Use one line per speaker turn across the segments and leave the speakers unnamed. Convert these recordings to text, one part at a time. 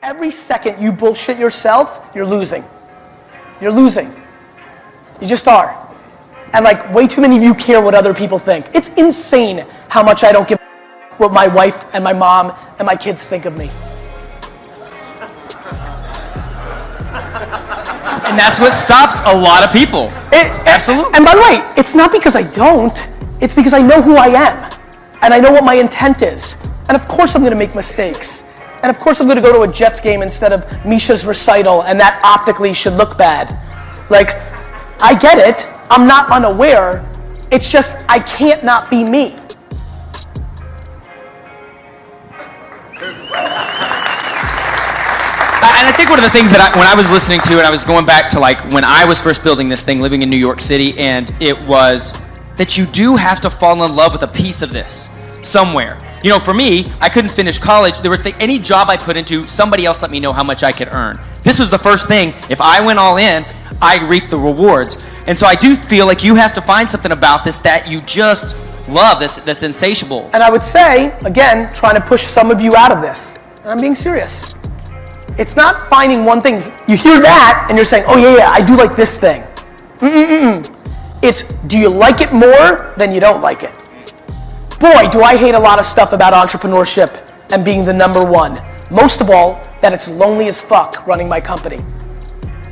every second you bullshit yourself, you're losing. You're losing. You just are. And like way too many of you care what other people think. It's insane how much I don't give a what my wife and my mom and my kids think of me.
And that's what stops a lot of people. Absolutely.
And by the way, it's not because I don't, it's because I know who I am. And I know what my intent is. And of course I'm gonna make mistakes. And of course I'm gonna go to a Jets game instead of Misha's recital, and that optically should look bad. Like, I get it, I'm not unaware, it's just I can't not be me.
And I think one of the things that when I was listening to, and I was going back to like when I was first building this thing, living in New York City, and it was that you do have to fall in love with a piece of this somewhere. You know, for me, I couldn't finish college. There were any job I put into, somebody else let me know how much I could earn. This was the first thing. If I went all in, I reaped the rewards. And so I do feel like you have to find something about this that you just love, that's insatiable.
And I would say, again, trying to push some of you out of this. And I'm being serious. It's not finding one thing. You hear that and you're saying, oh yeah, I do like this thing. It's, do you like it more than you don't like it? Boy, do I hate a lot of stuff about entrepreneurship and being the number one. Most of all, that it's lonely as fuck running my company.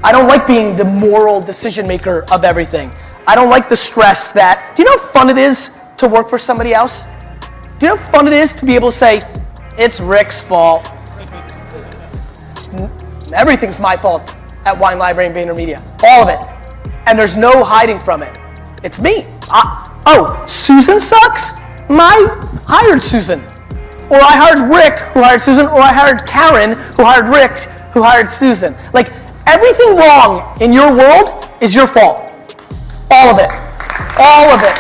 I don't like being the moral decision maker of everything. I don't like the stress that, do you know how fun it is to work for somebody else? Do you know how fun it is to be able to say, it's Rick's fault. Everything's my fault at Wine Library and VaynerMedia. All of it. And there's no hiding from it. It's me. Oh, Susan sucks? I hired Susan. Or I hired Rick, who hired Susan, or I hired Karen, who hired Rick, who hired Susan. Like, everything wrong in your world is your fault. All of it. All of it.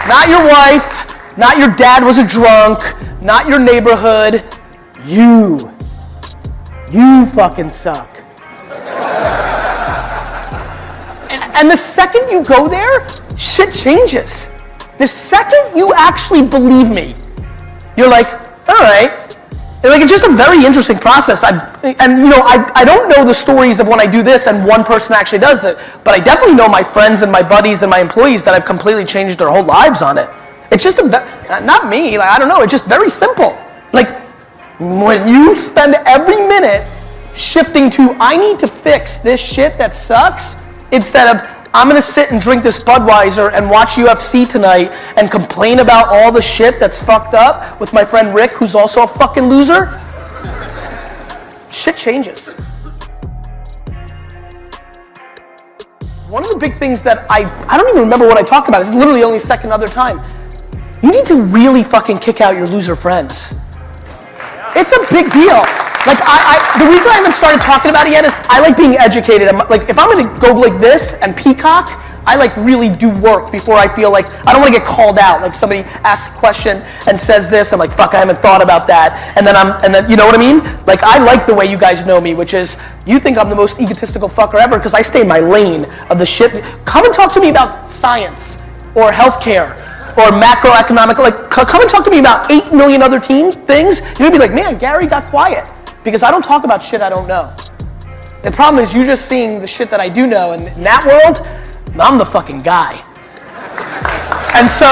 Not your wife, not your dad was a drunk, not your neighborhood. You fucking suck. And the second you go there, shit changes. The second you actually believe me, you're like, all right. And like, it's just a very interesting process. I don't know the stories of when I do this and one person actually does it, but I definitely know my friends and my buddies and my employees that I've completely changed their whole lives on it. It's just not me, like, I don't know, it's just very simple. Like, when you spend every minute shifting to, I need to fix this shit that sucks, instead of, I'm gonna sit and drink this Budweiser and watch UFC tonight and complain about all the shit that's fucked up with my friend Rick, who's also a fucking loser, shit changes. One of the big things that I don't even remember what I talked about, it's literally only second other time. You need to really fucking kick out your loser friends. It's a big deal. Like, the reason I haven't started talking about it yet is I like being educated. Like, if I'm gonna go like this and peacock, I like really do work before I feel like, I don't wanna get called out. Like somebody asks a question and says this, I'm like, fuck, I haven't thought about that. And then you know what I mean? Like, I like the way you guys know me, which is, you think I'm the most egotistical fucker ever because I stay in my lane of the shit. Come and talk to me about science or healthcare or macroeconomic, like, come and talk to me about 8 million other things. You're gonna be like, man, Gary got quiet. Because I don't talk about shit I don't know. The problem is you're just seeing the shit that I do know, and in that world, I'm the fucking guy. And so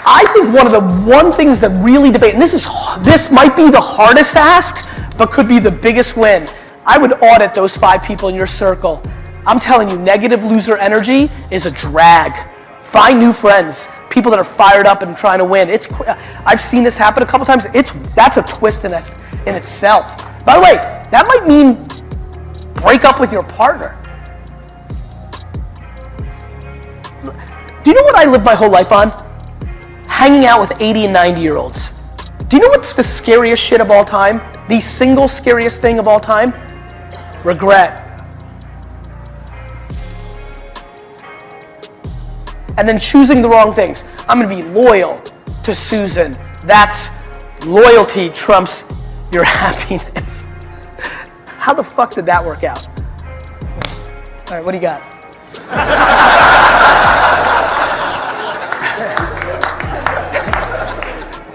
I think one things that really debate, and this might be the hardest ask, but could be the biggest win. I would audit those 5 people in your circle. I'm telling you, negative loser energy is a drag. Find new friends, people that are fired up and trying to win. I've seen this happen a couple times. That's a twist in itself. By the way, that might mean break up with your partner. Do you know what I lived my whole life on? Hanging out with 80 and 90-year-olds. Do you know what's the scariest shit of all time? The single scariest thing of all time? Regret. And then choosing the wrong things. I'm gonna be loyal to Susan. That's loyalty trumps your happiness. How the fuck did that work out? All right, what do you got?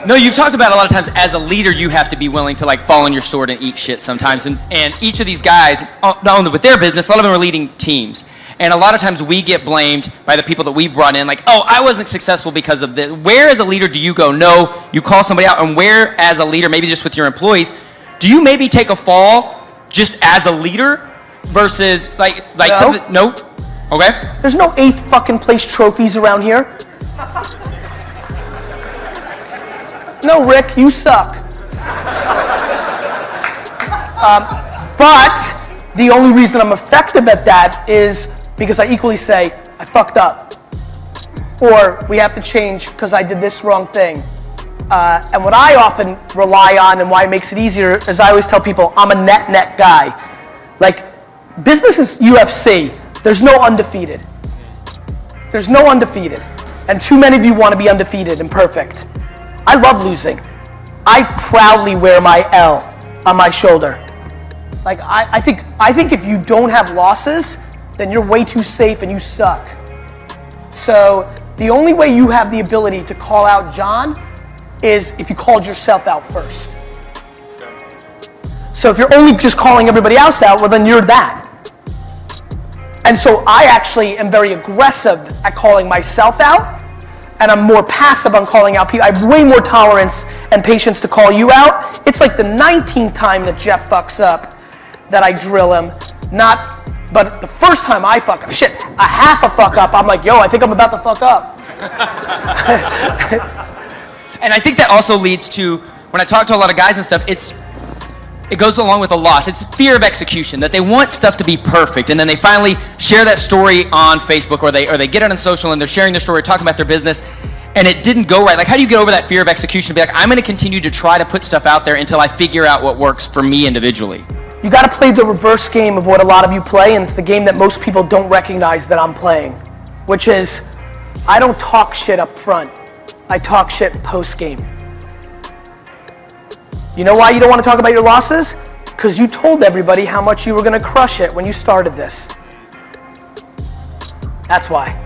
No, you've talked about a lot of times as a leader, you have to be willing to like fall on your sword and eat shit sometimes. And each of these guys, not only with their business, a lot of them are leading teams. And a lot of times we get blamed by the people that we brought in, like, oh, I wasn't successful because of this. Where as a leader do you go? No, you call somebody out. And where as a leader, maybe just with your employees, do you maybe take a fall just as a leader versus like
no.
something? No? Okay.
There's no 8th fucking place trophies around here. No, Rick, you suck. But the only reason I'm effective at that is because I equally say, I fucked up. Or we have to change because I did this wrong thing. And what I often rely on and why it makes it easier is I always tell people I'm a net guy. Like, business is UFC. There's no undefeated. There's no undefeated. And too many of you want to be undefeated and perfect. I love losing. I proudly wear my L on my shoulder. Like, I think if you don't have losses, then you're way too safe and you suck. So the only way you have the ability to call out John is if you called yourself out first. That's good. So if you're only just calling everybody else out, well then you're that. And so I actually am very aggressive at calling myself out, and I'm more passive on calling out people. I have way more tolerance and patience to call you out. It's like the 19th time that Jeff fucks up that I drill him, but the first time I fuck up, shit, a half a fuck up, I'm like, yo, I think I'm about to fuck up.
And I think that also leads to, when I talk to a lot of guys and stuff, it goes along with a loss. It's fear of execution, that they want stuff to be perfect, and then they finally share that story on Facebook, or they get it on social and they're sharing their story, talking about their business, and it didn't go right. Like, how do you get over that fear of execution and be like, I'm going to continue to try to put stuff out there until I figure out what works for me individually?
You got to play the reverse game of what a lot of you play, and it's the game that most people don't recognize that I'm playing, which is I don't talk shit up front. I talk shit post game. You know why you don't want to talk about your losses? Because you told everybody how much you were going to crush it when you started this. That's why.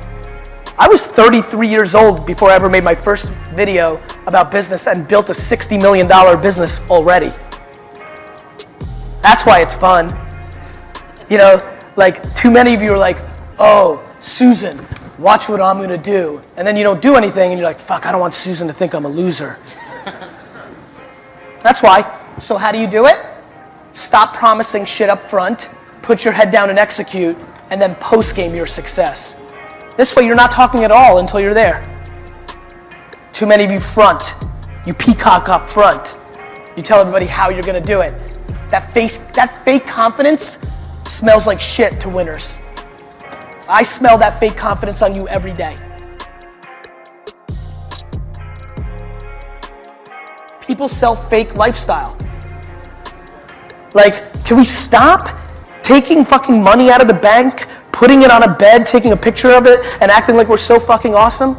I was 33 years old before I ever made my first video about business and built a $60 million business already. That's why it's fun. You know, like too many of you are like, oh, Susan, watch what I'm gonna do. And then you don't do anything and you're like, fuck, I don't want Susan to think I'm a loser. That's why. So how do you do it? Stop promising shit up front, put your head down and execute, and then post-game your success. This way you're not talking at all until you're there. Too many of you front. You peacock up front. You tell everybody how you're gonna do it. That fake confidence smells like shit to winners. I smell that fake confidence on you every day. People sell fake lifestyle. Like, can we stop taking fucking money out of the bank, putting it on a bed, taking a picture of it, and acting like we're so fucking awesome?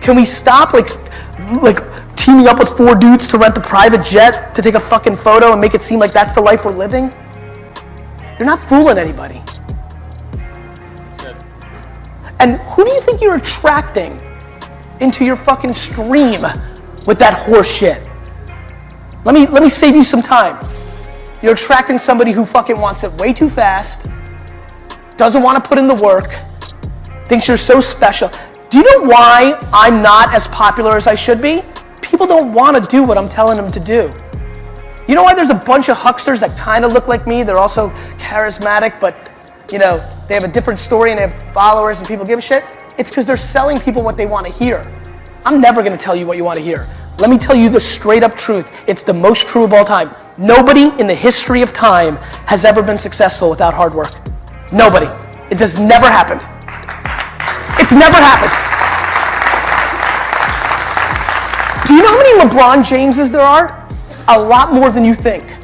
Can we stop like teaming up with 4 dudes to rent a private jet to take a fucking photo and make it seem like that's the life we're living? You're not fooling anybody.
That's good.
And who do you think you're attracting into your fucking stream with that horse shit? Let me save you some time. You're attracting somebody who fucking wants it way too fast, doesn't want to put in the work, thinks you're so special. Do you know why I'm not as popular as I should be? People don't want to do what I'm telling them to do. You know why there's a bunch of hucksters that kind of look like me? They're also charismatic, but you know, they have a different story and they have followers and people give a shit. It's because they're selling people what they want to hear. I'm never going to tell you what you want to hear. Let me tell you the straight up truth. It's the most true of all time. Nobody in the history of time has ever been successful without hard work. Nobody. It has never happened. It's never happened. Do you know how many LeBron Jameses there are? A lot more than you think.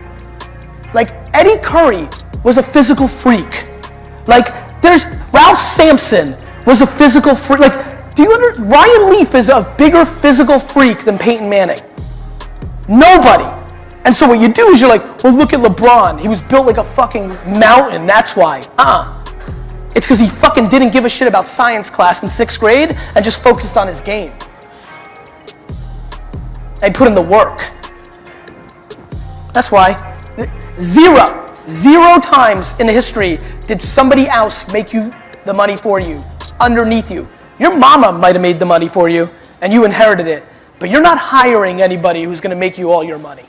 Like, Eddie Curry was a physical freak. Like, there's Ralph Sampson was a physical freak. Like, Ryan Leaf is a bigger physical freak than Peyton Manning. Nobody. And so what you do is you're like, well, look at LeBron. He was built like a fucking mountain. That's why. It's because he fucking didn't give a shit about science class in 6th grade and just focused on his game. They put in the work. That's why. Zero times in history did somebody else make you the money for you, underneath you. Your mama might have made the money for you and you inherited it, but you're not hiring anybody who's gonna make you all your money.